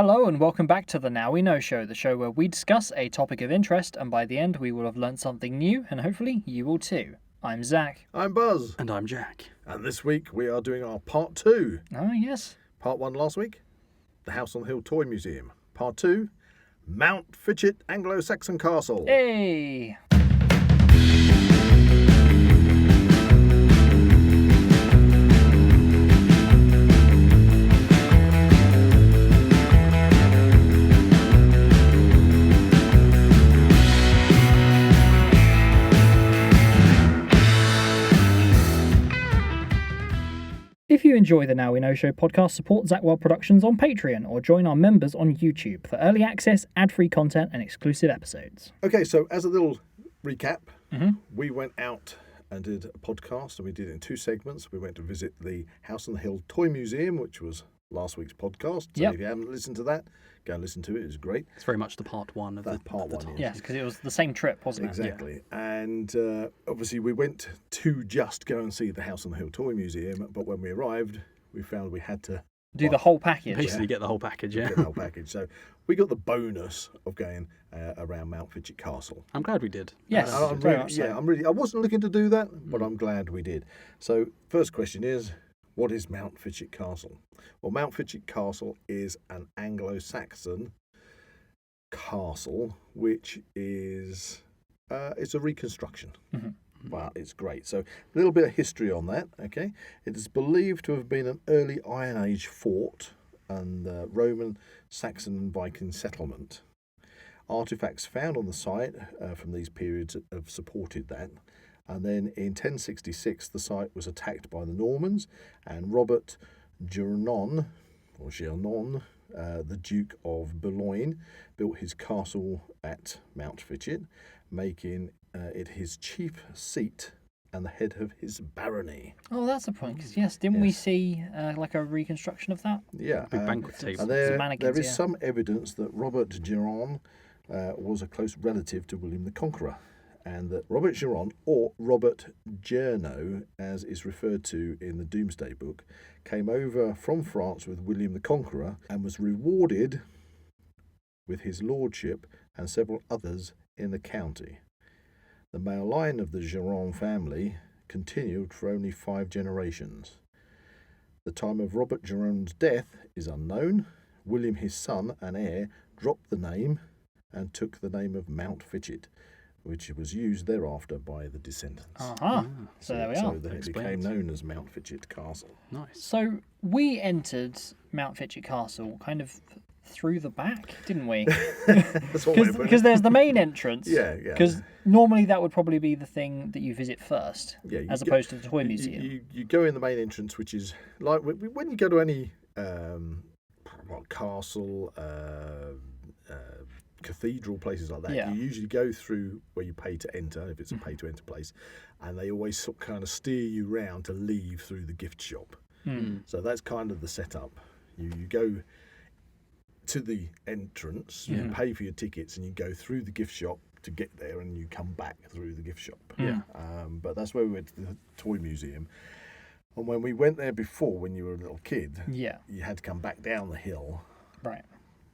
Hello and welcome back to the Now We Know Show, the show where we discuss a topic of interest and by the end we will have learnt something new and hopefully you will too. I'm Zak. I'm Buzz. And I'm Jack. And this week we are doing our part 2. Oh, yes. Part 1 last week, the House on the Hill Toy Museum. Part 2, Mountfitchet Anglo-Saxon Castle. Hey! If you enjoy the Now We Know Show podcast, support Zak Wylde Productions on Patreon or join our members on YouTube for early access, ad-free content and exclusive episodes. Okay, so as a little recap, we went out and did a podcast, and we did it in 2 segments. We went to visit the House on the Hill Toy Museum, which was last week's podcast. So if you haven't listened to that, go and listen to it. It was great. It's very much the part 1 of That's the part 1. time. Yes, because it was the same trip, wasn't it? Exactly. And obviously we went to just go and see the House on the Hill Toy Museum, but when we arrived, we found we had to Do the whole package. Basically get the whole package, yeah. get the whole package. So we got the bonus of going around Mountfitchet Castle. I'm glad we did. Yes, I'm very really, much so. I wasn't looking to do that, but I'm glad we did. So first question is, what is Mountfitchet Castle? Well, Mountfitchet Castle is an Anglo-Saxon castle, which is it's a reconstruction, but it's great. So a little bit of history on that. Okay, it is believed to have been an early Iron Age fort and Roman, Saxon, and Viking settlement. Artifacts found on the site from these periods have supported that. And then in 1066, the site was attacked by the Normans, and Robert Gernon, the Duke of Boulogne, built his castle at Mountfitchet, making it his chief seat and the head of his barony. Oh, that's a point. 'Cause yes, didn't we see like a reconstruction of that? Yeah, Big banquet table. and there is some evidence that Robert Gernon was a close relative to William the Conqueror, and that Robert Gernon, or Robert Gerno, as is referred to in the Domesday Book, came over from France with William the Conqueror and was rewarded with his lordship and several others in the county. The male line of the Gernon family continued for only 5 generations. The time of Robert Geron's death is unknown. William, his son and heir, dropped the name and took the name of Mountfitchet, which was used thereafter by the descendants. So there we are. So then it Explains. became known as Mountfitchet Castle. Nice. So we entered Mountfitchet Castle kind of through the back, didn't we? That's one way to put Because it. there's the main entrance. Yeah. Because normally that would probably be the thing that you visit first, Yeah, you as go- opposed to the toy museum. You go in the main entrance, which is like when you go to any castle, cathedral, places like that. Yeah. You usually go through where you pay to enter, if it's a pay to enter place, and they always sort of kind of steer you round to leave through the gift shop. So that's kind of the setup. You go to the entrance, you pay for your tickets, and you go through the gift shop to get there, and you come back through the gift shop. But that's where we went to the toy museum. And when we went there before, when you were a little kid, Yeah. you had to come back down the hill. Right.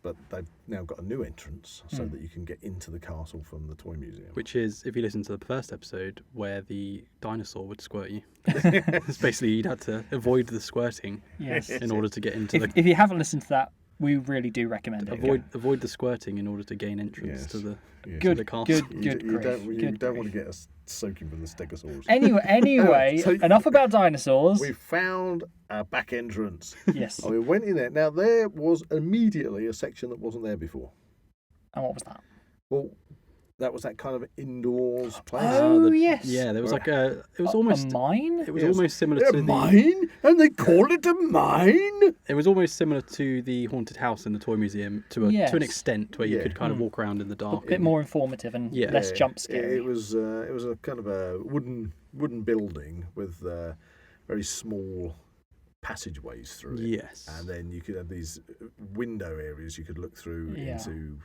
But they've now got a new entrance so that you can get into the castle from the toy museum. Which is, if you listen to the first episode, where the dinosaur would squirt you. It's basically, you'd had to avoid the squirting Yes. in order to get into If you haven't listened to that, we really do recommend it. avoid the squirting in order to gain entrance Yes. to the Yes. Good, the castle. good, You good d- you grief. don't, you Good don't grief. want to get us soaking from the stegosaurus. Anyway, So- enough about dinosaurs. We found a back entrance. Yes. And we went in there. Now, there was immediately a section that wasn't there before. And what was that? Well, that was that kind of indoors place. Oh, yes. Yeah, there was Where- like a. It was A almost. mine? It was Yes. almost similar A to the. mine? And they call it a mine? It was almost similar to the haunted house in the toy museum to an Yes. extent where you Yeah. could kind of walk around in the A dark. bit more informative and Yeah. less jump It scary. was a kind of a wooden building with very small passageways through it. Yes. And then you could have these window areas you could look through Yeah. into.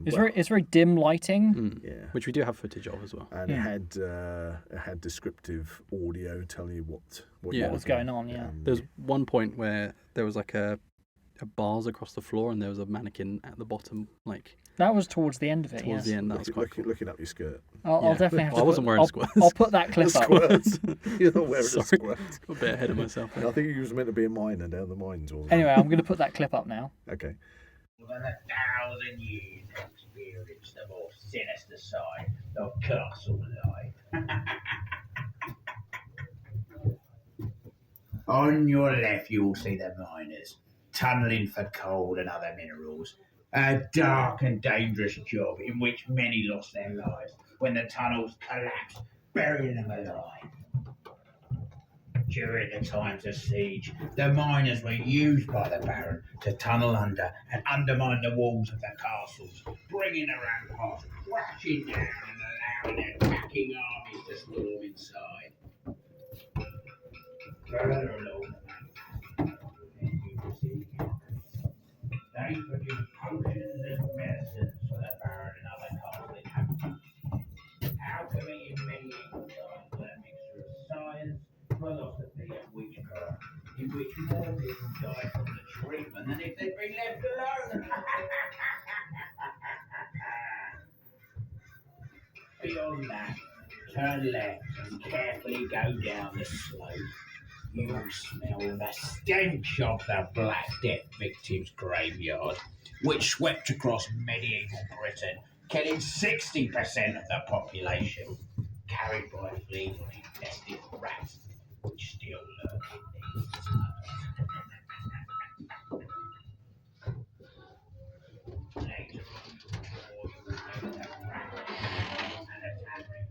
It's very dim lighting. Yeah. Which we do have footage of as well. And it had descriptive audio telling you what Yeah. What was going on, yeah. There's one point where there was like bars across the floor, and there was a mannequin at the bottom, like That was towards the end of it. towards yes. the end. That was quite cool. Looking up your skirt. I'll Yeah. definitely have Well, to. I wasn't wearing squirts. I'll put that clip up. Squirts. You're not wearing a Sorry. squirt. Got a bit ahead of myself. I think you was meant to be a miner down the mines. Or Anyway, I'm going to put that clip up now. Okay. More than 1,000 years experienced the more sinister side of castle life. On your left, you will see the miners tunnelling for coal and other minerals. A dark and dangerous job in which many lost their lives when the tunnels collapsed, burying them alive. During the times of siege, the miners were used by the Baron to tunnel under and undermine the walls of the castles, bringing the ramparts crashing down and allowing attacking armies to storm inside. Further along the map, you will see they produce potions and medicines for the Baron and other castle inhabitants. Alchemy in medieval times was a mixture of science, philosophy and witchcraft, in which more people died from the treatment than if they'd been left alone. Beyond that, turn left and carefully go down the slope. You will smell the stench of the Black Death victims' graveyard, which swept across medieval Britain, killing 60% of the population, carried by fleas and infested rats, which still lurk in these tunnels. Later on, you will visit a rat and a tavern,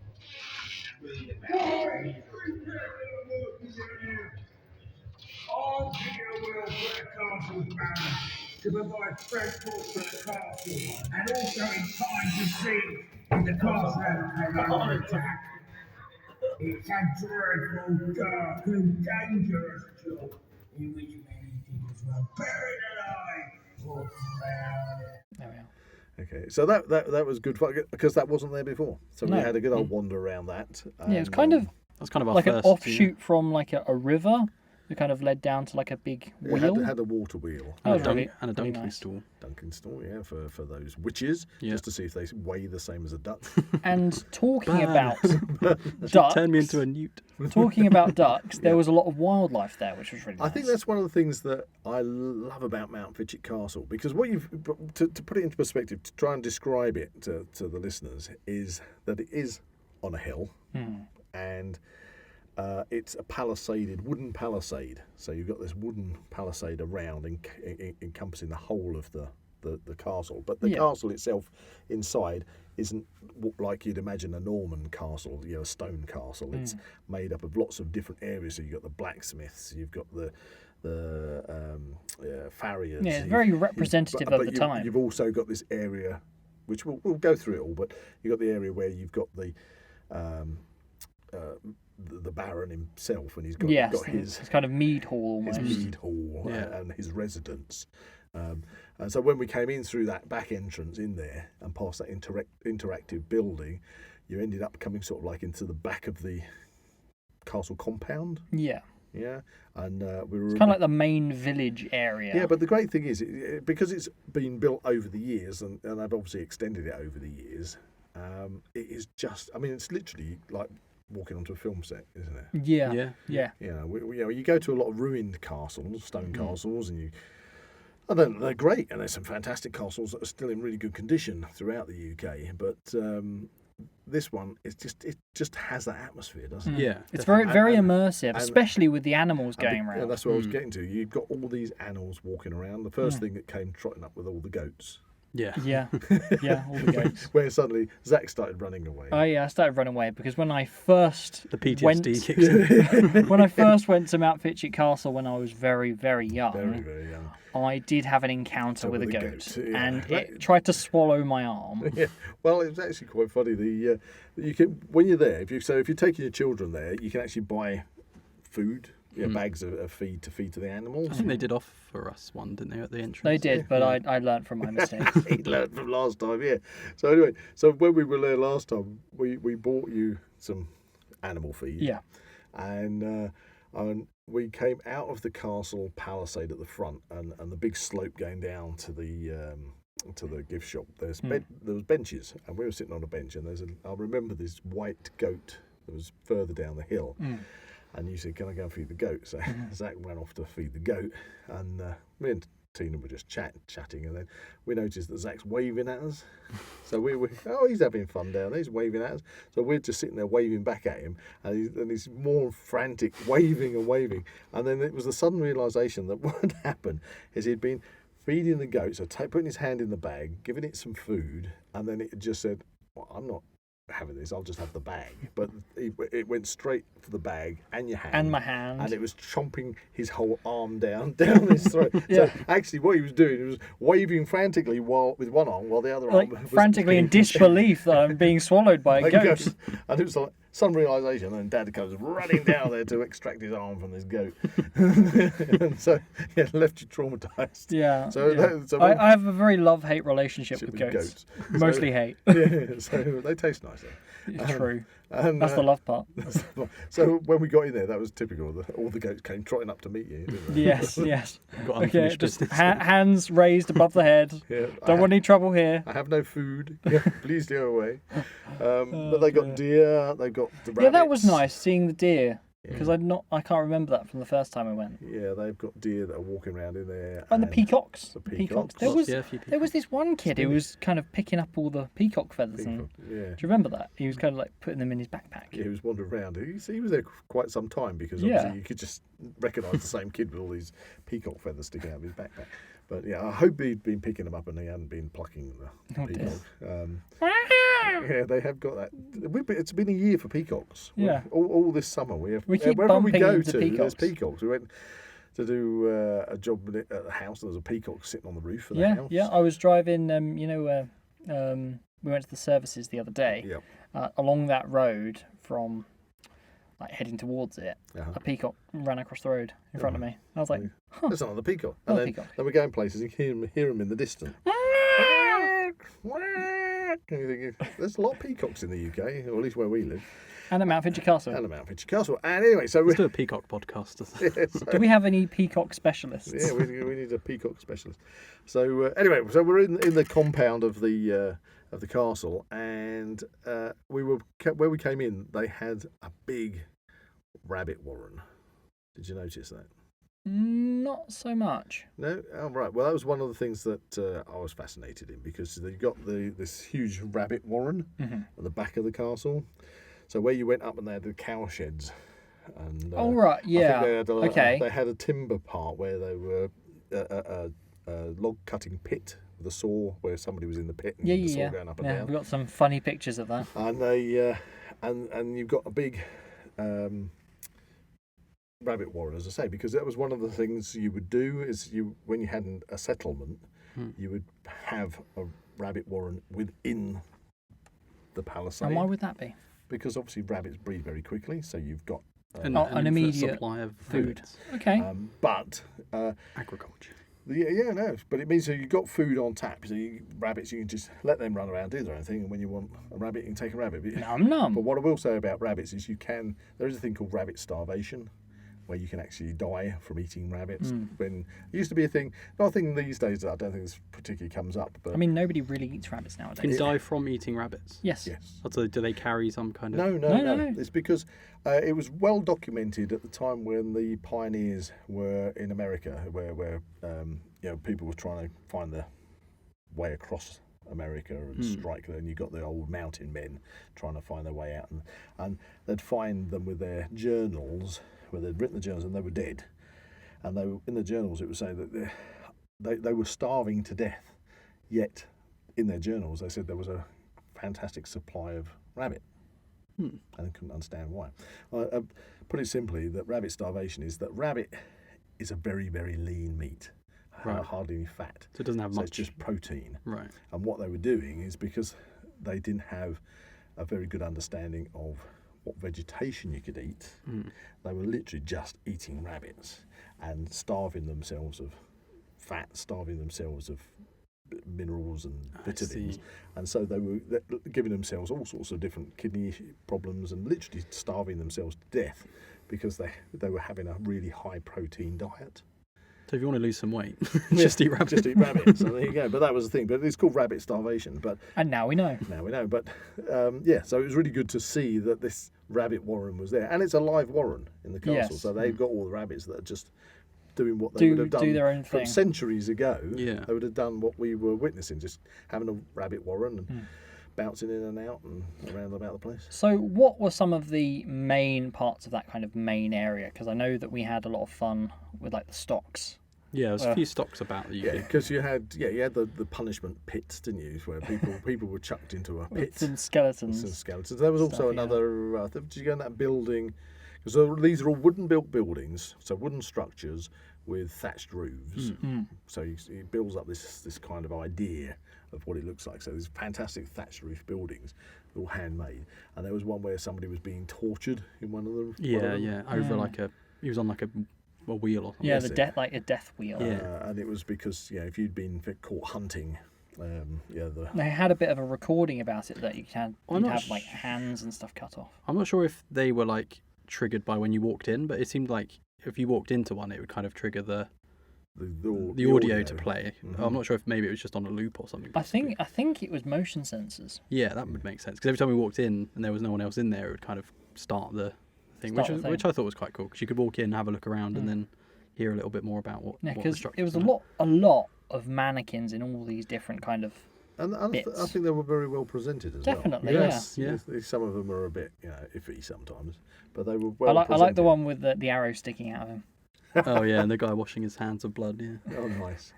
and read about all here will put a castle's baron to provide transport for the castle, and also in time to see if the castle came under attack. It's a dreadful, dark, and dangerous job in which many diggers were buried alive or drowned. There we are. Okay, so that was good fun because that wasn't there before. So we No. had a good old wander around that. Yeah, it's kind of That's kind of our like an first offshoot from like a river. It kind of led down to like a big It wheel. had a water wheel. That was and really, a really dunking nice. stool. Dunking store, yeah, for those witches, Yeah. just to see if they weigh the same as a duck. And talking Bad. about She turned me ducks, into a newt. talking about ducks, there was a lot of wildlife there, which was really nice. I think that's one of the things that I love about Mountfitchet Castle, because what you've to put it into perspective, to try and describe it to the listeners, is that it is on a hill, and it's a palisaded wooden palisade. So you've got this wooden palisade around, encompassing the whole of the castle. But the castle itself inside isn't like you'd imagine a Norman castle, a stone castle. It's made up of lots of different areas. So you've got the blacksmiths, you've got the farriers. Yeah, it's very representative of the time. You've also got this area, which we'll go through it all, but you've got the area where you've got the Baron himself, and he's got his it's kind of mead hall almost. his mead hall and his residence. And so when we came in through that back entrance in there and past that interactive building, you ended up coming sort of like into the back of the castle compound. Yeah. Yeah, and we were It's kind of like the main village area. Yeah, but the great thing is, because it's been built over the years, and they've obviously extended it over the years, it is just, I mean, it's literally like walking onto a film set, isn't it? Yeah. You go to a lot of ruined castles, stone castles, and they're great, and there's some fantastic castles that are still in really good condition throughout the UK, but this one, it just has that atmosphere, doesn't it? Yeah, It's very And- immersive, especially with the animals going Yeah, around. that's what I was getting to. You've got all these animals walking around. The first thing that came trotting up with all the goats, yeah. Yeah, all the goats. where suddenly Zak started running away. Oh yeah, I started running away because when I first The PTSD went, kicks in. when I first went to Mountfitchet Castle when I was very, very young, Very, very young. I did have an encounter So with a with a goat, goat, yeah. and it tried to swallow my arm. Yeah. Well, it was actually quite funny. You can, when you're there, if you're taking your children there, you can actually buy food, bags of feed to the animals. I think they did offer us one, didn't they, at the entrance? They did, but I learnt from my mistakes. He learned from last time, yeah. So anyway, when we were there last time, we bought you some animal feed. Yeah. And we came out of the castle palisade at the front, and the big slope going down to the gift shop. There was benches, and we were sitting on a bench, and I remember this white goat that was further down the hill. And you said, "Can I go and feed the goat?" So Zak ran off to feed the goat, and me and Tina were just chatting, and then we noticed that Zak's waving at us. So we were, he's having fun down there, he's waving at us. So we're just sitting there waving back at him, and he's more frantic, waving and waving. And then it was the sudden realisation that what had happened is he'd been feeding the goat, so putting his hand in the bag, giving it some food, and then it just said, "Well, I'm not having this, I'll just have the bag." But it went straight for the bag and your hand. And my hand. And it was chomping his whole arm down his throat. Yeah. So actually what he was doing, he was waving frantically with one arm while the other Like arm was frantically in disbelief that I'm being swallowed by a goat. And it was like some realisation, and Dad comes running down there to extract his arm from this goat. And so, left you traumatised. Yeah. So, yeah. I have a very love-hate relationship with goats. Mostly hate. Yeah, so they taste nicer. True. And, That's the love part. So when we got in there, that was typical. All the goats came trotting up to meet you, didn't they? Yes. Got Okay, unfinished just business. hands raised above the head. Yeah, Don't want any trouble here. I have no food. Please go away. But they got deer. They got the rabbits. Yeah, that was nice seeing the deer because Yeah. I can't remember that from the first time I went. Yeah, they've got deer that are walking around in there. And the peacocks. The peacocks. There was Yeah, a few there was this one kid who was kind of picking up all the peacock feathers. And, Yeah. do you remember that? He was kind of like putting them in his backpack. Yeah, he was wandering around. He was there quite some time because obviously you could just recognise the same kid with all these peacock feathers sticking out of his backpack. But yeah, I hope he'd been picking them up and he hadn't been plucking the peacock. Yeah, they have got that. It's been a year for peacocks. Yeah. All this summer we have. We keep wherever we bumping go into to, there's peacocks. peacocks. We went to do a job at the house. There was a peacock sitting on the roof of the house. Yeah. I was driving. We went to the services the other day. Yep. Along that road from, like heading towards it, a peacock ran across the road in front of me. I was like, huh. There's another peacock. Another And peacock. then we go in places and hear them in the distance. And you think, there's a lot of peacocks in the UK, or at least where we live. And at Mountfitchet Castle. And at Mountfitchet Castle. And anyway, so Let's do a peacock podcast. Do we have any peacock specialists? Yeah, we need a peacock specialist. So anyway, so we're in the compound of the castle, and where we came in, they had a big rabbit warren. Did you notice that? Not so much. No? Oh, right. Well, that was one of the things that I was fascinated in, because they got this huge rabbit warren at the back of the castle. So where you went up and they had the cow sheds. And, Oh, right, yeah. I think Okay. they had a timber part where they were a log cutting pit with a saw where somebody was in the pit and the saw going up and Yeah, down. we've got some funny pictures of that. And they and you've got a big rabbit warren, as I say, because that was one of the things you would do is when you had a settlement, you would have a rabbit warren within the palisade. And why would that be? Because obviously rabbits breed very quickly, so you've got an infinite immediate supply of food. rabbits. Okay. but Agriculture. no, but it means that you've got food on tap. So rabbits, you can just let them run around, do their own thing, and when you want a rabbit, you can take a rabbit. Num. But what I will say about rabbits is there is a thing called rabbit starvation, where you can actually die from eating rabbits. When it used to be a thing, not a thing these days. I don't think this particularly comes up. But I mean, nobody really eats rabbits nowadays. Can die from eating rabbits? Yes. yes, So do they carry some kind of... no. It's because it was well documented at the time when the pioneers were in America, where people were trying to find the way across America and strike there, and you got the old mountain men trying to find their way out, and they'd find them with their journals, where they'd written the journals and they were dead, and they were, in the journals it would say that they were starving to death, yet in their journals they said there was a fantastic supply of rabbit, and they couldn't understand why. Put it simply, that rabbit starvation is that rabbit is a very, very lean meat. Right. Hardly any fat. So it doesn't have So much. it's just protein. Right. And what they were doing is, because they didn't have a very good understanding of what vegetation you could eat, they were literally just eating rabbits and starving themselves of fat, starving themselves of minerals and I vitamins, see. and so they were giving themselves all sorts of different kidney problems and literally starving themselves to death because they were having a really high protein diet. So if you want to lose some weight, just eat rabbit. Just eat rabbits. So there you go. But that was the thing. But it's called rabbit starvation. But And now we know. now we know. But yeah, so it was really good to see that this rabbit warren was there, and it's a live warren in the castle. Yes. So they've got all the rabbits that are just doing what they would have done do their own from thing. centuries ago. Yeah. They would have done what we were witnessing, just having a rabbit warren and bouncing in and out and around about the place. So what were some of the main parts of that kind of main area? Because I know that we had a lot of fun with like the stocks. Yeah, there's a few stocks about that you Yeah, could. because you had the punishment pits, didn't you? Where people were chucked into a pit. Some skeletons. Some skeletons. There was also Stuff, yeah. another. Did you go in that building? Because these are all wooden-built buildings, so wooden structures with thatched roofs. So he builds up this kind of idea of what it looks like. So these fantastic thatched roof buildings, all handmade. And there was one where somebody was being tortured in one of them. Yeah, over like he was on like a wheel or something. Yeah, Yes, the like a death wheel. Yeah. And it was because if you'd been caught hunting, They had a bit of a recording about it that you'd I'm have not like hands and stuff cut off. I'm not sure if they were like triggered by when you walked in, but it seemed like if you walked into one, it would kind of trigger the audio to play. I'm not sure if maybe it was just on a loop or something. I think it was motion sensors. Yeah, that would make sense because every time we walked in and there was no one else in there, it would kind of start the thing, which I thought was quite cool because you could walk in, have a look around, and then hear a little bit more about what. Yeah, what the because structure it was is. a lot of mannequins in all these different kind of. And I bits. think they were very well presented as Definitely, well. yeah. Some of them are a bit iffy sometimes, but they were well I presented. like the one with the arrow sticking out of him. Oh yeah, and the guy washing his hands of blood. Yeah. Oh, nice.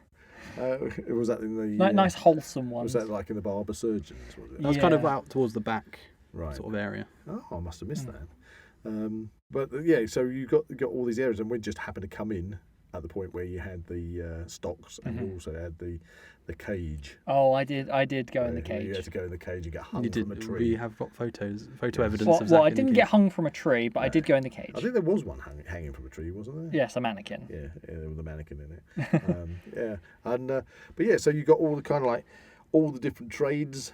Was that in the Nice wholesome one. Was that like in the Barber Surgeons? Was it? That was kind of Yeah. out towards the back Right. sort of area. Oh, I must have missed that. But yeah, so you got all these areas, and we just happened to come in at the point where you had the stocks, and you also had the cage. Oh, I did go in the You had cage. to go in the cage and get hung You from a did. tree. We have got photo evidence Well, of Zak I in the didn't get cage. hung from a tree, but I did go in the cage. I think there was one hanging from a tree, wasn't there? Yes, a mannequin. Yeah, there was a mannequin in it. Yeah, and but yeah, so you got all the kind of like all the different trades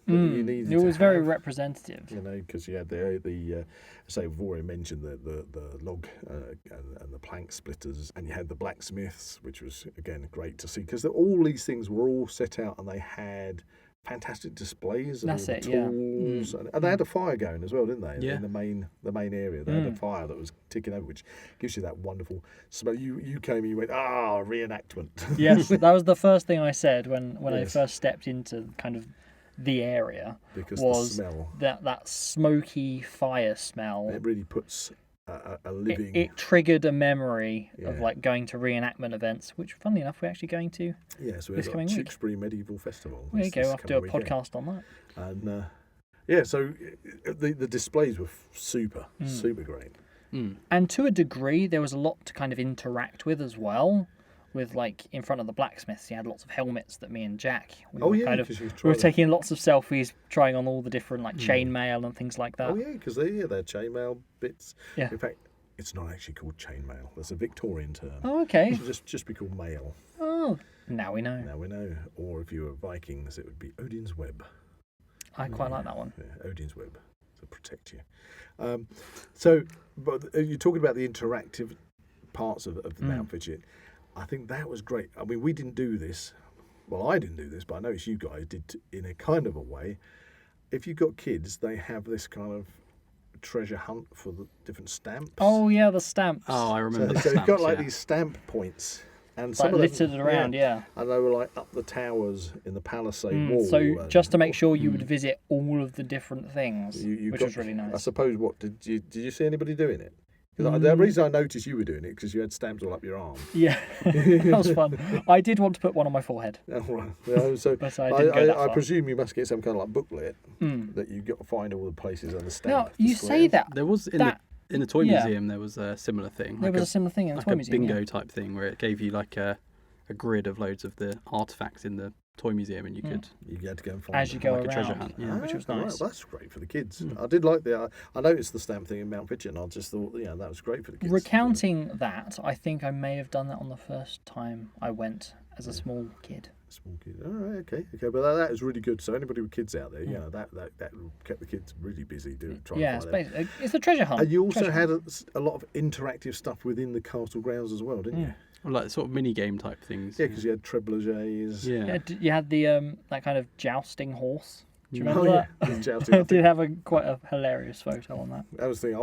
that you needed. It was to very have, representative. because you had the say we've already mentioned the log and the plank splitters, and you had the blacksmiths, which was again great to see because all these things were all set out and they had fantastic displays of That's all it, the yeah. tools, and they had a fire going as well, didn't they? Yeah. In the main area, they had a fire that was ticking over, which gives you that wonderful smell. You came and you went, reenactment. Yes, that was the first thing I said when I Yes. first stepped into kind of the area. Because was the smell, that smoky fire smell. it really puts a living. It triggered a memory of Yeah. like going to reenactment events, which, funnily enough, we're actually going to. Yes, we this had coming got week. Tewkesbury Medieval Festival. There you this go. I'll have to do a coming weekend. podcast on that. And yeah, so the displays were super great. And to a degree, there was a lot to kind of interact with as well. With like in front of the blacksmiths, you had lots of helmets that me and Jack we were 'cause you we were tried them. taking lots of selfies, trying on all the different like chainmail and things like that. Oh yeah, because they're chainmail bits. Yeah. In fact, it's not actually called chainmail. That's a Victorian term. Oh, okay. It should just be called mail. Oh, now we know. Now we know. Or if you were Vikings, it would be Odin's web. I quite like that one. Yeah, Odin's web to protect you. But you're talking about the interactive parts of the Mountfitchet. I think that was great. I mean, we didn't do this. Well, I didn't do this, but I noticed you guys did in a kind of a way. If you've got kids, they have this kind of treasure hunt for the different stamps. Oh yeah, the stamps. Oh, I remember the So stamps. you've got like yeah. these stamp points. And like some of them, littered around, yeah. And they were like up the towers in the palisade wall. So and just to make sure you would visit all of the different things, you which got- was really I nice. suppose. What did you see anybody doing it? 'Cause the reason I noticed you were doing it because you had stamps all up your arm. Yeah, that was fun. I did want to put one on my forehead. Oh, right. Yeah, so But I didn't go that I far. presume you must get some kind of like booklet that you got to find all the places and the stamp. Now you say squares. that There was in the toy yeah. museum there was a similar thing. there like was a similar thing in the like toy a museum. bingo Yeah. type thing where it gave you like a grid of loads of the artifacts in the toy museum, and you could You had to go and find As them. you go like around, a treasure hunt. Yeah. which was Ah, right, nice. well, that's great for the kids. I did like I noticed the stamp thing in Mountfitchet, and I just thought, that was great for the kids. Recounting that, I think I may have done that on the first time I went as a small kid. Small kids. All right, okay. But that is really good. So anybody with kids out there, that kept the kids really busy trying to find it. It's a treasure hunt. And you also had a lot of interactive stuff within the castle grounds as well, didn't you? Well, like sort of mini game type things. Yeah, because you had trebuchets. Yeah. You had the that kind of jousting horse. Do you remember that? Yeah. Jousting, I did have quite a hilarious photo on that. That was the thing.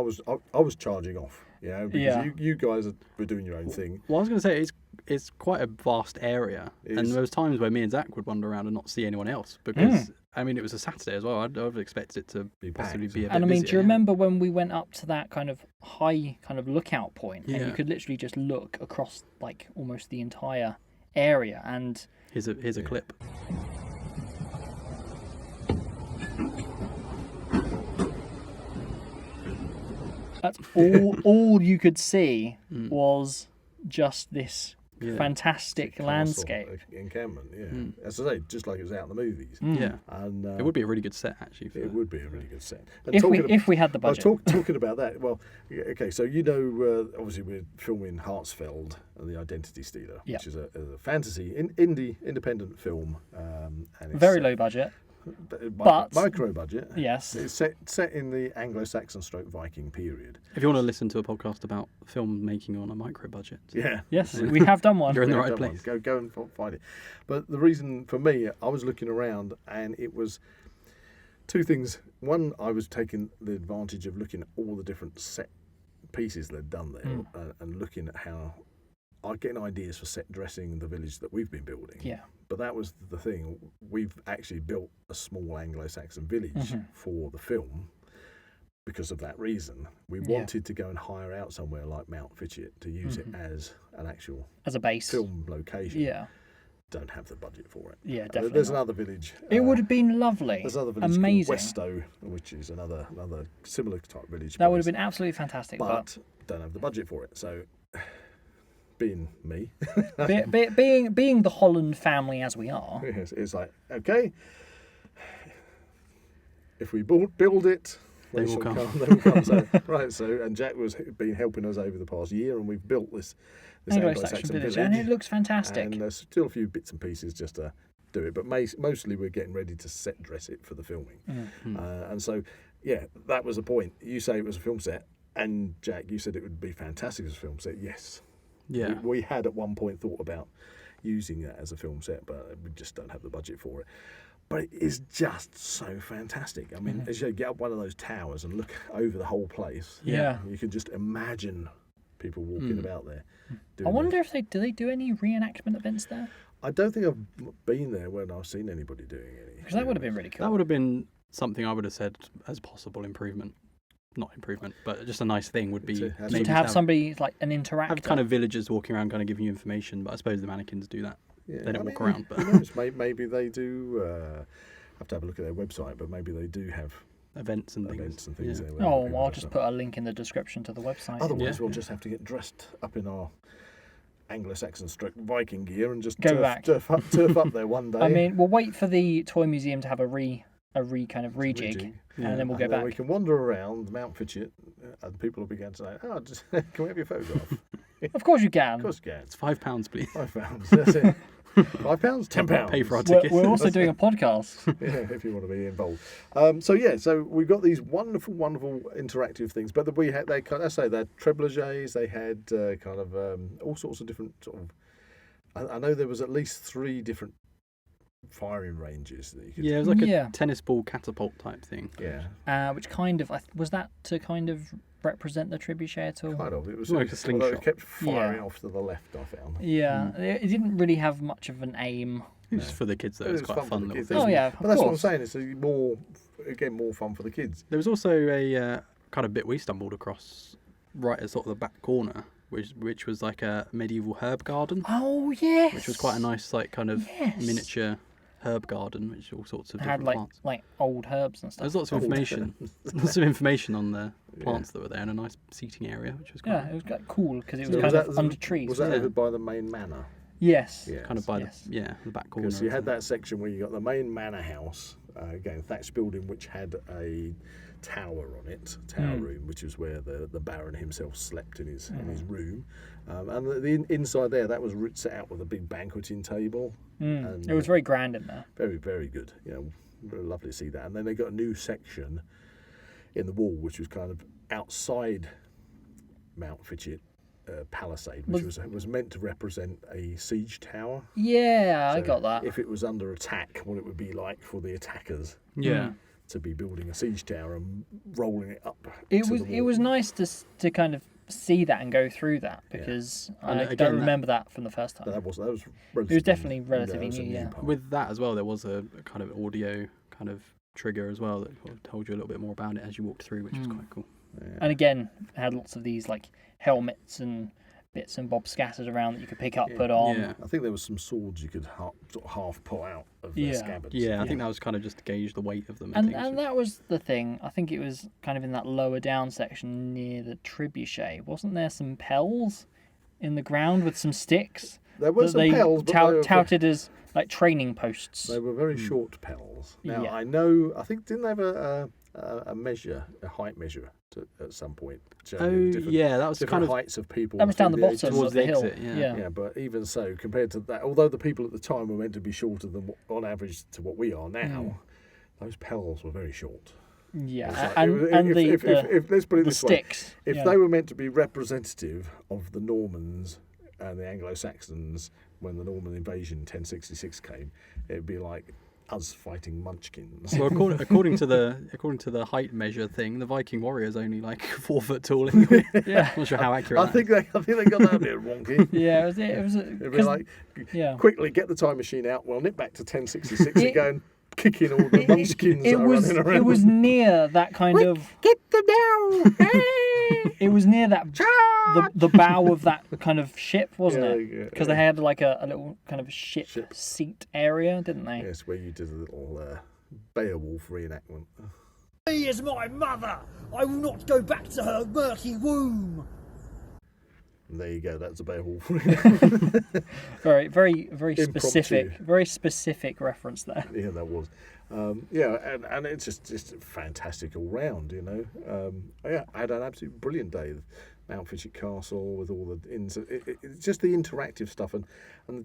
I was charging off, because you guys were doing your own thing. Well, I was going to say it's quite a vast area, and there was times where me and Zak would wander around and not see anyone else because I mean it was a Saturday as well. I'd have expected it to possibly be a bit And I mean, busier. do you remember when we went up to that kind of high kind of lookout point, and you could literally just look across like almost the entire area? And here's a clip. that's all you could see was just this fantastic landscape. Encampment, As I say, just like it was out in the movies. Yeah, and it would be a really good set actually. It would be a really good set. And if we had the budget. Talking about that, well, okay, so obviously we're filming Hartsfeld and the Identity Stealer, which is a fantasy indie independent film, and it's very low budget. But micro budget. Yes. It's set in the Anglo-Saxon / Viking period. If you want to listen to a podcast about film making on a micro budget, Yes, we have done one. you're in the right place. Go and find it. But the reason for me, I was looking around and it was two things. One, I was taking the advantage of looking at all the different set pieces they'd done there and looking at how getting ideas for set dressing the village that we've been building. Yeah. But that was the thing. We've actually built a small Anglo-Saxon village for the film because of that reason. We wanted to go and hire out somewhere like Mountfitchet to use it as an actual a base film location. Yeah. Don't have the budget for it. Yeah, definitely. There's another village. It would have been lovely. There's another village amazing. called Westow, which is another similar type village. That would have been absolutely fantastic. But don't have the budget for it. So being me, being the Holland family as we are, it's like, okay, if we build it, they will come. They will come. And Jack was been helping us over the past year, and we've built this Anglo-Saxon village, and it looks fantastic. And there's still a few bits and pieces just to do it, but mostly we're getting ready to set dress it for the filming. And so, that was the point. You say it was a film set, and Jack, you said it would be fantastic as a film set. Yes. Yeah. We had at one point thought about using that as a film set, but we just don't have the budget for it. But it is just so fantastic. I mean, as you get up one of those towers and look over the whole place, you can just imagine people walking about there. I wonder if they do any reenactment events there. I don't think I've been there when I've seen anybody doing any. Because that would have been really cool. That would have been something I would have said as possible improvement. Not improvement, but just a nice thing would be maybe to have somebody like an interactor. Have kind of villagers walking around, kind of giving you information. But I suppose the mannequins do that. Yeah, they don't walk around. But maybe they do. Have to have a look at their website, but maybe they do have events and things. There. I'll just put a link in the description to the website. Otherwise, we'll just have to get dressed up in our Anglo-Saxon / Viking gear and just turf up there one day. I mean, we'll wait for the toy museum to have a kind of rejig. And then we'll go back. We can wander around Mountfitchet, and people will begin to say, can we have your photograph? Of course you can. Of course you can. It's £5, please. £5. That's it. £5, £10. Pay for our tickets. We're also doing a podcast. If you want to be involved. So we've got these wonderful, wonderful interactive things. But they had trebuchets. They had all sorts of different sort of. I know there was at least 3 different firing ranges that you could. Yeah, it was like a tennis ball catapult type thing. Yeah. Which kind of was that to kind of represent the trebuchet at all? Kind of. It was like a slingshot. It kept firing off to the left, I found. Yeah, it didn't really have much of an aim. Just for the kids, though. It was quite fun little thing. Oh yeah, but that's what I'm saying. It's more fun for the kids. There was also a kind of bit we stumbled across right at sort of the back corner, which was like a medieval herb garden. Oh yes. Which was quite a nice miniature herb garden, which all sorts of different plants. Like old herbs and stuff. There's lots of information. Lots of information on the plants that were there, and a nice seating area, which was quite. Yeah, it was quite cool because it was kind of under trees. Was that over by the main manor? Yes. Yeah. kind of by Yes. the back corner. Because you had that section where you got the main manor house, again, thatched building, which had a tower on it, room, which was where the Baron himself slept in his room. And the inside there, that was set out with a big banqueting table. And It was very grand in there. very, very good. Very lovely to see that. And then they got a new section in the wall, which was kind of outside Mountfitchet palisade, which was meant to represent a siege tower. Yeah, I So got that. If it was under attack, what it would be like for the attackers Yeah. to be building a siege tower and rolling it up. It to was the it wall. was nice to kind of see that and go through that, because And I again, don't that- remember that from the first time. That was It relatively, was definitely relatively that was a new, yeah. part. With that as well, there was a kind of audio kind of trigger as well that told you a little bit more about it as you walked through, which was quite cool. And again, it had lots of these like helmets and bits and bobs scattered around that you could pick up, put on. Yeah. I think there was some swords you could half pull out of Yeah. their scabbards. Yeah, I think that was kind of just to gauge the weight of them. And that was the thing. I think it was kind of in that lower down section near the trebuchet. Wasn't there some pels in the ground with some sticks? There were that some they pels, but they were- touted as like training posts. They were very short pels. Now, Yeah. I think, didn't they have a measure, a height measure at some point? showing different- that was different kind of heights of people. That was down the through bottom ages. towards of the the hill. exit, yeah. Yeah, but even so, compared to that, although the people at the time were meant to be shorter than on average to what we are now, those pels were very short. Yeah, It's like- and if let's put it the this way, sticks. if yeah. they were meant to be representative of the Normans and the Anglo-Saxons when the Norman invasion 1066 came, it'd be like us fighting munchkins. Well, according to the height measure thing, the Viking warrior is only like 4 foot tall. Anyway. Yeah. Not sure how accurate. I think they got that a bit wonky. Yeah, it was It'd be 'cause- like, yeah. quickly get the time machine out, we'll nip back to 1066 and go and kick in all the munchkins that are running around. It was near that kind of. Get them down! It was near that the bow of that kind of ship, wasn't Yeah, it? yeah, Because they had like a little kind of ship seat area, didn't they? Yes, where you did a little Beowulf reenactment. She is my mother. I will not go back to her murky womb. And there you go, that's a Beowulf. Very, very, very Impromptu. specific reference there. Yeah, that was. And it's just fantastic all round, you know. I had an absolutely brilliant day. Mountfitchet Castle with all the it's just the interactive stuff and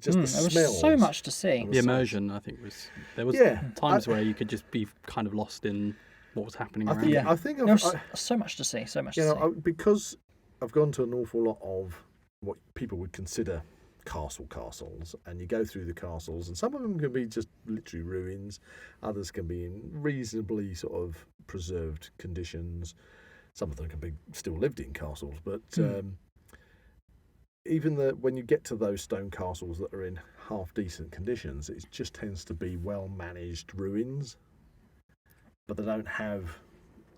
just the There smells. was so much to see. the immersion, I think, there was times where you could just be kind of lost in what was happening around. Yeah. I think There was so much to see. So much you to know, see. because I've gone to an awful lot of what people would consider castles, and you go through the castles, and some of them can be just literally ruins, others can be in reasonably sort of preserved conditions, some of them can be still lived in castles, but even when you get to those stone castles that are in half decent conditions, it just tends to be well managed ruins, but they don't have,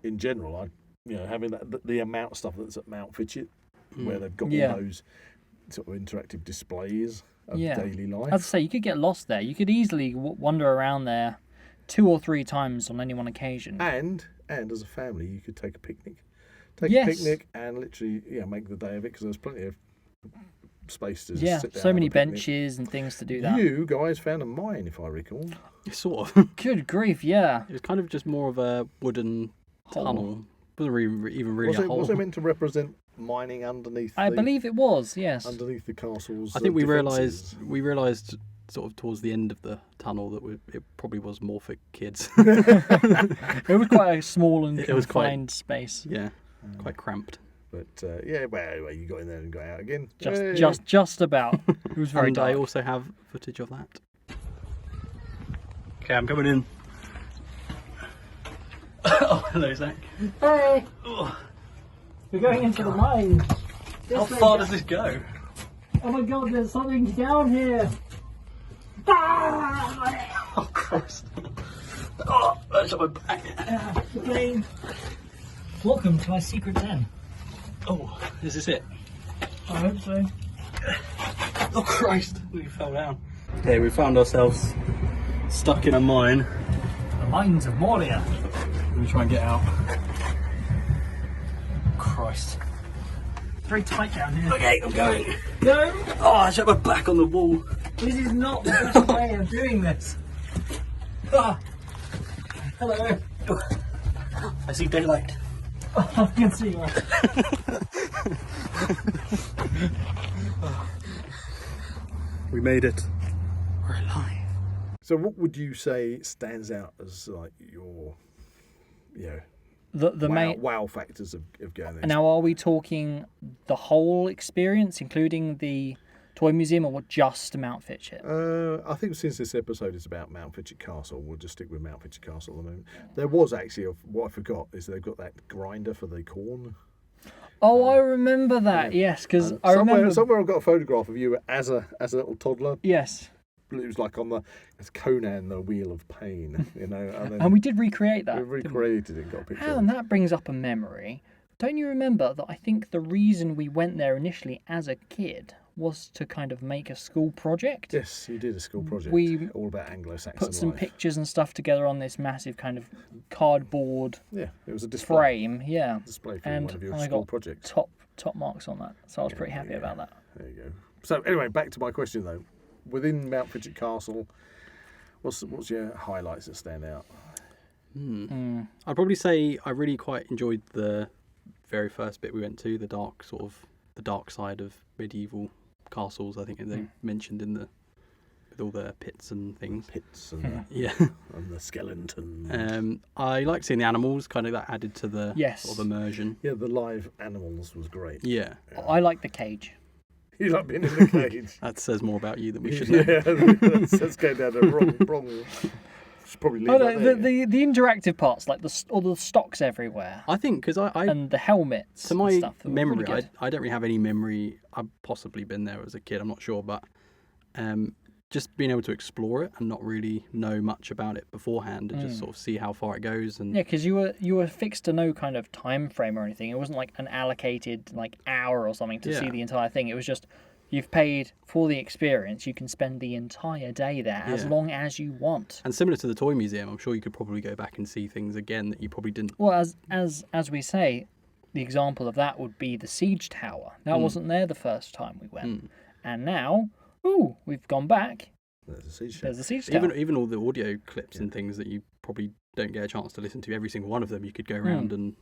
in general, having the amount of stuff that's at Mountfitchet, where they've got all those sort of interactive displays of daily life. As I say, you could get lost there. You could easily wander around there 2 or 3 times on any one occasion. And as a family, you could take a picnic. A picnic and literally make the day of it, because there's plenty of space to just sit down. So and many have a picnic. benches and things to do that. You guys found a mine, if I recall. Sort of. Good grief, yeah. It was kind of just more of a wooden tunnel. Wasn't even really a hole. Was it meant to represent mining underneath? I believe it was, yes. Underneath the castles. I think we defences. realised sort of towards the end of the tunnel that it probably was more for kids. It was quite a small and It was quite- confined space. Yeah, quite cramped. But well, you got in there and got out again. Just about. It was very And I dark. also have footage of that. Okay, I'm coming in. Oh, hello, Zach. Hey! We're going into the mine. How far does this go? Oh my god, there's something down here. Oh, Christ. Oh, that's on my back. Again. Welcome to my secret den. Oh, is this it? I hope so. Oh, Christ. We fell down. Okay, we found ourselves stuck in a mine. The mines of Moria. Let me try and get out. Christ. very tight down here. Okay, I'm going. No, Oh, I shut my back on the wall. this is not the best way of doing this. Ah. Hello. I see daylight. I can see you. We made it. We're alive. So, what would you say stands out as like your, The main. wow factors of going there? Now, are we talking the whole experience, including the toy museum, or just Mountfitchet? I think since this episode is about Mountfitchet Castle, we'll just stick with Mountfitchet Castle at the moment. There was actually, what I forgot is they've got that grinder for the corn. Oh, I remember that. Yes, because I remember. Somewhere I've got a photograph of you as a little toddler. Yes. It was like it's Conan, the Wheel of Pain, And, then And we did recreate that. we recreated it, got a picture. And that brings up a memory. Don't you remember that I think the reason we went there initially as a kid was to kind of make a school project? Yes, you did a school project. We all about Anglo-Saxon Put some life. pictures and stuff together on this massive kind of cardboard Yeah, it was a display. frame. Yeah. Display for And one of your I school got projects. top marks on that. So I was pretty happy about that. There you go. So anyway, back to my question though. Within Mountfitchet Castle, what's your highlights that stand out? I'd probably say I really quite enjoyed the very first bit we went to, the dark side of medieval castles. I think they mentioned with all the pits and things. Pits and Yeah. and the skeleton. I like seeing the animals, kind of that added to the sort of immersion. Yeah, the live animals was great. Yeah. I like the cage. You like being in the cage. That says more about you than we should know. Yeah, that's going down the wrong. Should probably leave that there. The interactive parts, like all the stocks everywhere, I think because I and the helmets. to my and stuff, that were memory, really good. I don't really have any memory. I've possibly been there as a kid, I'm not sure, but just being able to explore it and not really know much about it beforehand and just sort of see how far it goes. And Yeah, because you were fixed to no kind of time frame or anything. It wasn't like an allocated hour or something to see the entire thing. It was just you've paid for the experience. You can spend the entire day there as long as you want. And similar to the toy museum, I'm sure you could probably go back and see things again that you probably didn't. Well, as we say, the example of that would be the siege tower. That wasn't there the first time we went, and now, we've gone back. There's a siege tower. Even all the audio clips and things that you probably don't get a chance to listen to, every single one of them, you could go around and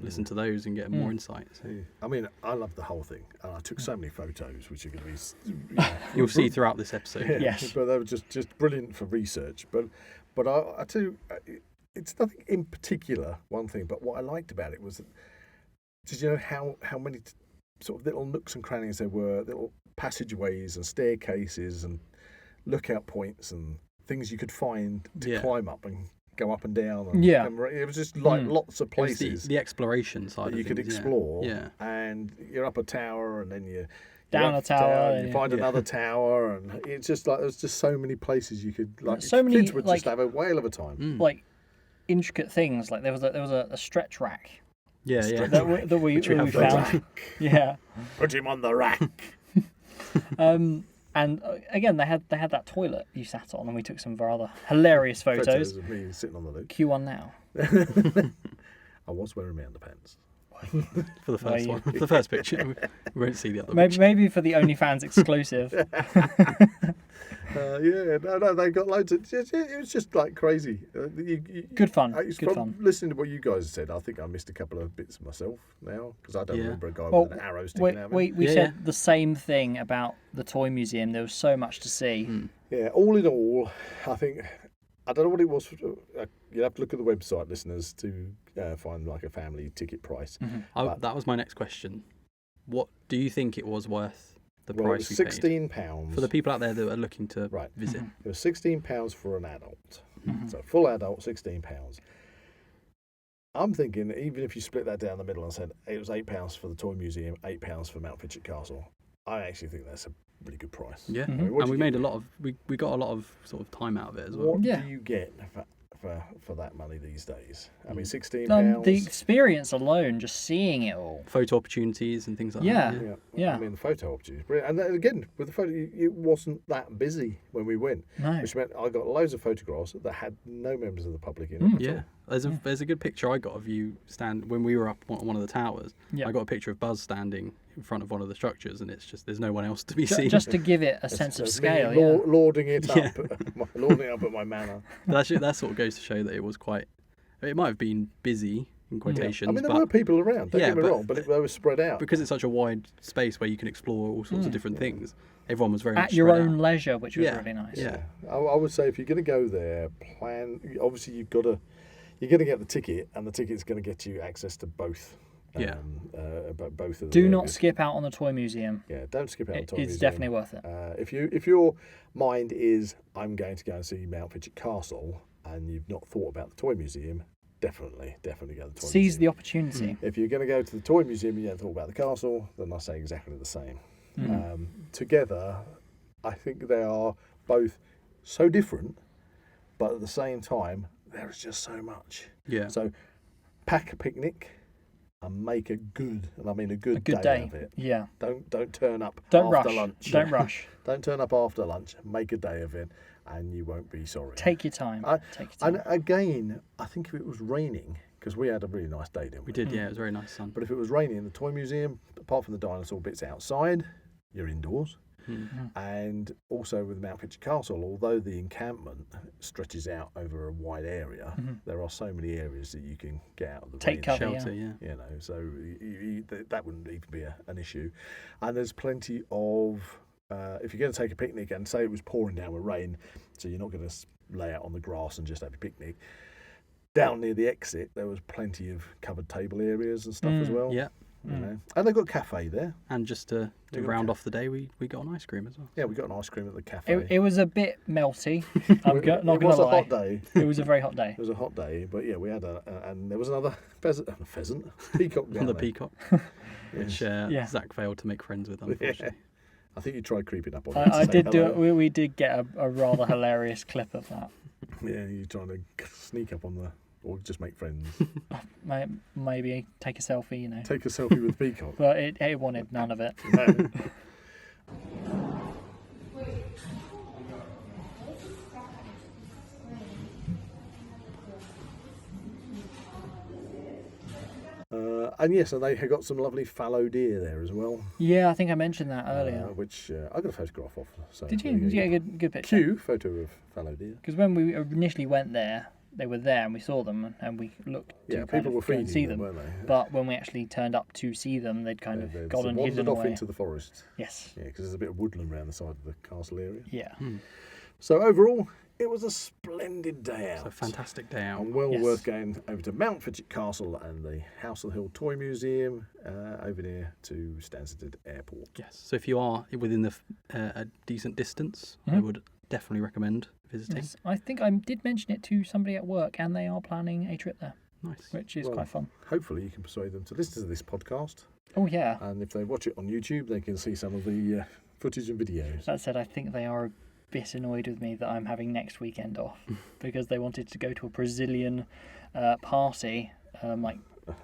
listen to those and get more insight. So. I mean, I love the whole thing, and I took so many photos, which are going to be You'll see throughout this episode. Yeah, Yes. but they were just brilliant for research. But I tell you, it's nothing in particular. One thing, but what I liked about it was that, did you know how many sort of little nooks and crannies there were, little passageways and staircases and lookout points and things you could find to climb up and go up and down. And it was just like lots of places. The exploration side that you could explore. Yeah. And you're up a tower, and then you're down a tower, and you find another tower, and it's just like there's just so many places you could So many, kids would just have a whale of a time. Like intricate things. Like there was a stretch rack. Yeah. That we found. Yeah. Put him on the rack. And again, they had that toilet you sat on, and we took some rather hilarious photos. of me sitting on the loo. Q1 now. I was wearing my underpants. For the first one, for the first picture, we won't see the other. Maybe for the OnlyFans exclusive. No, they got loads of. It was just like crazy. Good fun. Listening to what you guys said, I think I missed a couple of bits myself now because I don't remember a guy with an arrow sticking out of him. We said the same thing about the toy museum. There was so much to see. Yeah, all in all, I think I don't know what it was. You'll have to look at the website, listeners, to find like a family ticket price. That was my next question. What do you think it was worth? The price we £16 paid? For the people out there that are looking to visit. It was £16 for an adult. So full adult, £16. I'm thinking even if you split that down the middle and said it was £8 for the toy museum, £8 for Mountfitchet Castle, I actually think that's a really good price. Yeah, and we made a lot of we got a lot of sort of time out of it as well. What do you get for that money these days? I mean, £16. The experience alone, just seeing it all. Photo opportunities and things like that. Yeah. I mean, the photo opportunities. Brilliant. And then again, with the photo, it wasn't that busy when we went. No. Which meant I got loads of photographs that had no members of the public in it. Yeah. There's a good picture I got of you when we were up on one of the towers. Yeah. I got a picture of Buzz standing in front of one of the structures, and it's just there's no one else to be seen. Just to give it a sense of That's scale. me Yeah. lording it up, lording it up at my manor. That sort of goes to show that it was quite. It might have been busy in quotations. I mean, there but were people around. Don't get me but- wrong, but they were spread out. because it's such a wide space where you can explore all sorts of different things. Everyone was very At much your spread own out. leisure, which was Yeah, really nice. yeah. I would say if you're going to go there, plan. Obviously, you're going to get the ticket, and the ticket's going to get you access to both. Both of the Do not areas. skip out on the toy museum. Yeah, don't skip out. It's the toy museum. definitely worth it. If your mind is I'm going to go and see Mountfitchet Castle, and you've not thought about the toy museum, definitely go to the toy museum. Seize the opportunity. If you're going to go to the toy museum and you haven't thought about the castle, then I say exactly the same. Together, I think they are both so different, but at the same time, there is just so much. Yeah. So, pack a picnic and make a good, and I mean a good day. of it. Yeah. Don't turn up Don't after rush. lunch. Don't rush. Don't turn up after lunch. Make a day of it, and you won't be sorry. Take your time. Take your time. And again, I think if it was raining, because we had a really nice day, didn't we? We did, yeah. It was very nice sun. But if it was raining in the toy museum, apart from the dinosaur bits outside, you're indoors. And also with Mountfitchet Castle, although the encampment stretches out over a wide area, there are so many areas that you can get out of the Take rain. cover. Shelter, yeah. You know, so that wouldn't even be an issue. And there's plenty of, if you're going to take a picnic and say it was pouring down with rain, so you're not going to lay out on the grass and just have a picnic. Down near the exit, there was plenty of covered table areas and stuff as well. Yeah. You know. And they've got a cafe there. And just to round off the day, we got an ice cream as well. Yeah, we got an ice cream at the cafe. It was a bit melty. I'm not It going to was a lie. hot day. It was a very hot day. It was a hot day, but yeah, we had and there was another peacock down On the there. peacock, which Zak failed to make friends with, unfortunately. I think you tried creeping up on it. I did do it. We did get a rather hilarious clip of that. Yeah, you're trying to sneak up on or just make friends. Maybe take a selfie, you know. Take a selfie with the peacock. But it wanted none of it. No. And yes, and they had got some lovely fallow deer there as well. Yeah, I think I mentioned that earlier. Which I got a photograph of. So Did you? there Did you go. get a good picture? Cue photo of fallow deer. Because when we initially went there, they were there and we saw them and we looked to Yeah, kind people of were go and feeding see them, them. weren't they? But when we actually turned up to see them, they'd kind of They'd gone and wandered hidden off away. into the forest. Yes. Yeah, because there's a bit of woodland around the side of the castle area. Yeah. So overall, it was a splendid day out. It's a fantastic day out. And well Yes. worth going over to Mountfitchet Castle and the House of the Hill Toy Museum over near to Stansted Airport. Yes. So if you are within a decent distance, I would definitely recommend visiting. Yes. I think I did mention it to somebody at work and they are planning a trip there, Nice. which is Well, quite fun. Hopefully you can persuade them to listen to this podcast. Oh, yeah. And if they watch it on YouTube, they can see some of the footage and videos. That said, I think they are a bit annoyed with me that I'm having next weekend off because they wanted to go to a Brazilian party,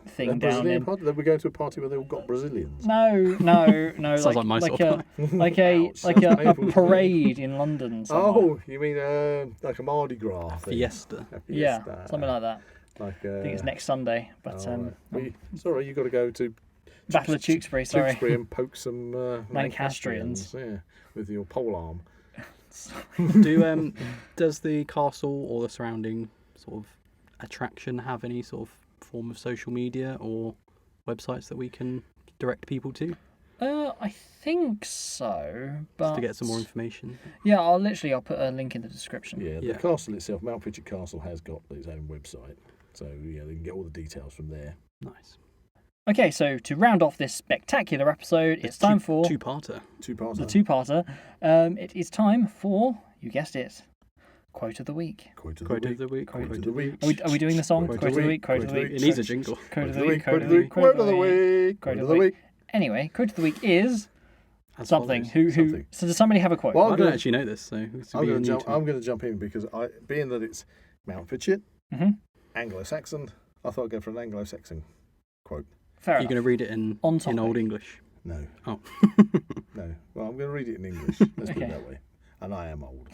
thing A down Brazilian in... party? Then we go to a party where they all got Brazilians. No. Sounds like my sort of like Ouch, a sounds painful. parade in London. Somewhere. Oh, you mean like a Mardi Gras thing? Fiesta. A Yeah, fiesta. something like that. Like, I think it's next Sunday, but sorry, you got to go to Battle of Tewkesbury. Sorry, Tewkesbury and poke some Lancastrians. Yeah, with your pole arm. Does the castle or the surrounding sort of attraction have any sort of form of social media or websites that we can direct people to I think so, but just to get some more information? Yeah, I'll put a link in the description. Yeah, the Yeah. castle itself, Mountfitchet Castle, has got its own website, so yeah, they can get all the details from there. Nice. Okay, so to round off this spectacular episode, it's time for two-parter. the two-parter. It is time for, you guessed it, Quote of the Week. Quote of Quote the of the week. Quote of the week. Are we doing the song? Quote of the Week. Quote of the Week. It needs a jingle. Quote of the Week. Quote of the week. Quote of the week. Quote of the week. Anyway, quote of the week is As something. follows. Something. So does somebody have a quote? Well, I don't actually know this, so this will I'm be going new to to me. jump in because being that it's Mountfitchet, Mhm. Anglo-Saxon, I thought I'd go for an Anglo-Saxon quote. Fair You're enough. going to read it in On in topic. Old English. No. Oh. No. Well, I'm going to read it in English. Let's put Okay. it that way. And I am old.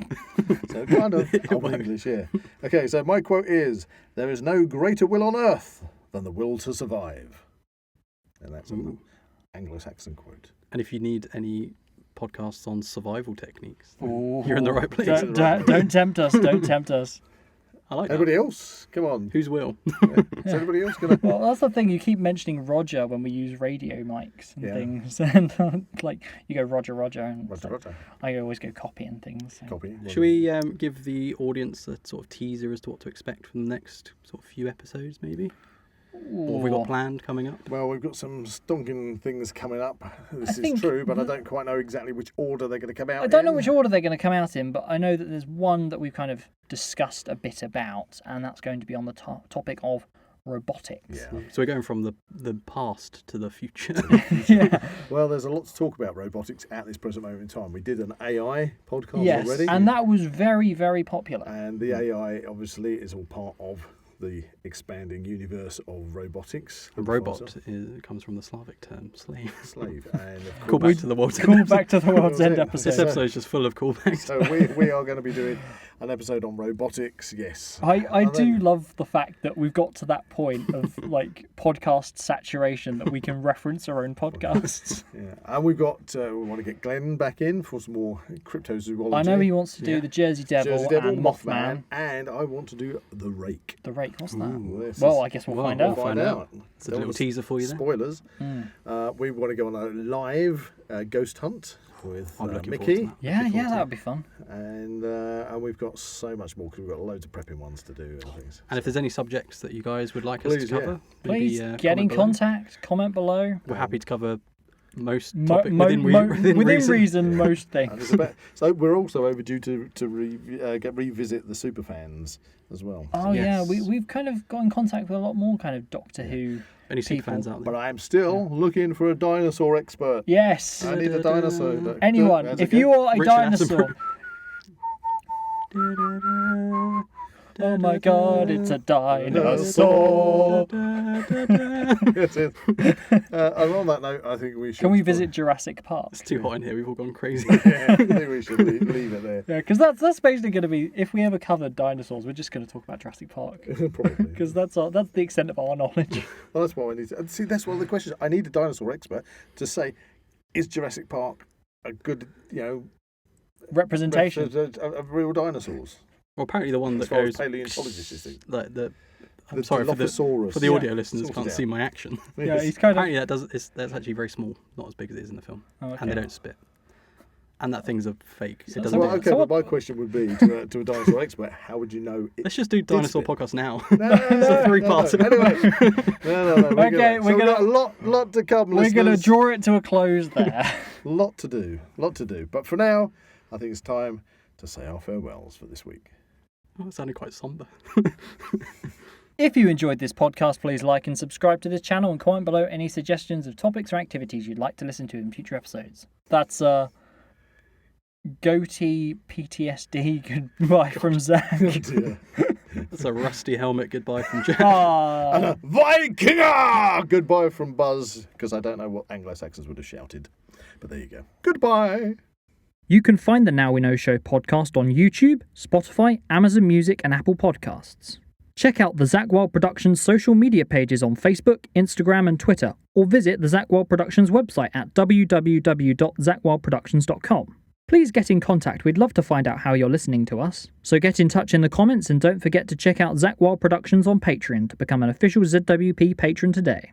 So kind of old English, yeah. Okay, so my quote is, there is no greater will on earth than the will to survive. And that's an Anglo-Saxon quote. And if you need any podcasts on survival techniques, you're in the right place. Don't tempt us. Don't tempt us. I like Anybody that. else? Come on. Whose will? Is anybody else going to... Well, that's the thing. You keep mentioning Roger when we use radio mics and Yeah. things. And like, you go Roger. And Roger, Roger. I always go copy and things. So. Copy. Should we give the audience a sort of teaser as to what to expect from the next sort of few episodes, maybe? What have we got planned coming up? Well, we've got some stonking things coming up. This think is true, but I don't quite know exactly which order they're going to come out I don't know in. which order they're going to come out in, but I know that there's one that we've kind of discussed a bit about, and that's going to be on the topic of robotics. Yeah. So we're going from the past to the future. Yeah. Well, there's a lot to talk about robotics at this present moment in time. We did an AI podcast Yes, already. and that was very, very popular. And the AI, obviously, is all part of the expanding universe of robotics. A robot comes from the Slavic term slave. Slave. And of Call course, back to the World's Call End. back to the World's End This episode. This episode is just full of callbacks. So we are going to be doing an episode on robotics, yes. I And do then- love the fact that we've got to that point of like podcast saturation that we can reference our own podcasts. Yeah, and we've got, we want to get Glenn back in for some more cryptozoology. I know he wants to do Yeah. the Jersey Devil, and Mothman. And I want to do the Rake. The Rake, what's that? Ooh, this Well, is- I guess we'll Well, find we'll out. find out. It's a Don't little want teaser for you there. Spoilers. We want to go on a live ghost hunt with I'm looking forward Mickey. to that. Yeah, that would be fun. And we've got so much more because we've got loads of prepping ones to do and things. And if there's any subjects that you guys would like us Please, to cover, Please maybe, get in comment below. contact, comment below. We're happy to cover most Mo- topics mo- within reason. most And things. it's about, so we're also overdue to revisit the superfans as well. Oh yeah, Yes. we've kind of got in contact with a lot more kind of Doctor Who. Any super people. fans out there? But I am still looking for a dinosaur expert. Yes. I need a dinosaur. Anyone, How's if it you go? are a Richard dinosaur. Oh my God, it's a dinosaur. Yes, yes. And on that note, I think we should. Can we visit Jurassic Park? It's too hot in here. We've all gone crazy. Yeah, I think we should leave it there. Yeah, because that's basically going to be, if we ever covered dinosaurs, we're just going to talk about Jurassic Park. Probably. Because that's the extent of our knowledge. Well, that's what I need to. And see, that's one of the questions. I need a dinosaur expert to say, is Jurassic Park a good, Representation. of real dinosaurs? Well, apparently the one As that far as goes paleontologists think. like the. I'm The sorry for the Dilophosaurus. audio listeners Sort it can't out. see my action. Yeah, he's kind of. Apparently that's actually very small, not as big as it is in the film, Oh, okay. and they don't spit. And that thing's a fake. It So- doesn't. Well, do okay, So but what- my question would be to a dinosaur expert: how would you know? Let's just do dinosaur spit. podcast now. No, It's a three-parter. Anyway, no. Okay, we're we've got gonna- a lot to come. We're going to listeners. draw it to a close there. Lot to do. But for now, I think it's time to say our farewells for this week. Oh, it sounded quite somber. If you enjoyed this podcast, please like and subscribe to this channel and comment below any suggestions of topics or activities you'd like to listen to in future episodes. That's goatee PTSD goodbye from Zak. Dear. That's a rusty helmet goodbye from Jack. Ah, Vikinger! Goodbye from Buzz, because I don't know what Anglo-Saxons would have shouted. But there you go. Goodbye. you can find the Now We Know Show podcast on YouTube, Spotify, Amazon Music and Apple Podcasts. Check out the Zak Wylde Productions social media pages on Facebook, Instagram and Twitter, or visit the Zak Wylde Productions website at www.zakwyldeproductions.com. Please get in contact, we'd love to find out how you're listening to us. So get in touch in the comments and don't forget to check out Zak Wylde Productions on Patreon to become an official ZWP patron today.